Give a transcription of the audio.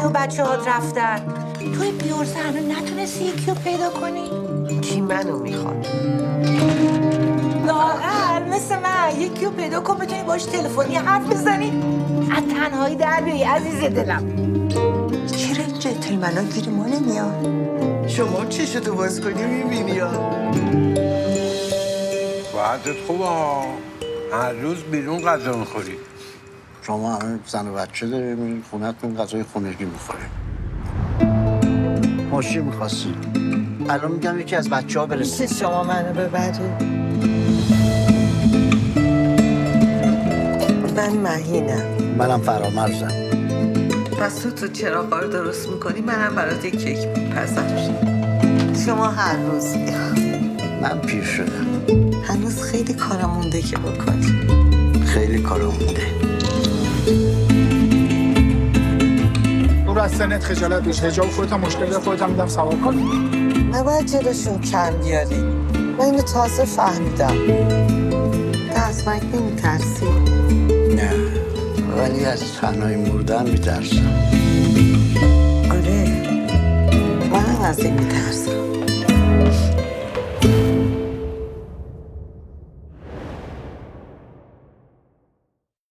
و بچه هات رفتن. توی بیورزه هنو نتونستی یکی رو پیدا کنی؟ کی منو میخواد؟ لااقل مثل من یکی رو پیدا کن بتونی باش تلفنی حرف بزنی. از تنهایی در بیایی عزیز دلم. چرا این جنتلمنا گیر ما نمیاد؟ شما چشتو باز کنی میبینی ها؟ وضعت خوبه ها. هر روز بیرون غذا میخوری. شما همه زن و بچه داریم این خونه‌تون غذای خونگی میخوریم. ماشی میخواستی الان میگم یکی از بچه ها برسه. میشه شما منو ببری؟ من مهینم. منم فرامرزم. پس تو چراغا رو درست میکنی منم برات یک کیک میپزم. شما هر روز من پیر شدم. هنوز خیلی کارم مونده که بکنی. خیلی کارم مونده. دور از سنت خجالت بیش حجاب خودت هم مشکل داره خودت هم میدم سوار کن. نباید جلوشون کم بیاری. من اینو تازه فهمیدم. تو از مرگ نمیترسی؟ نه ولی از تنهایی مردن میترسم. آره منم از این میترسم.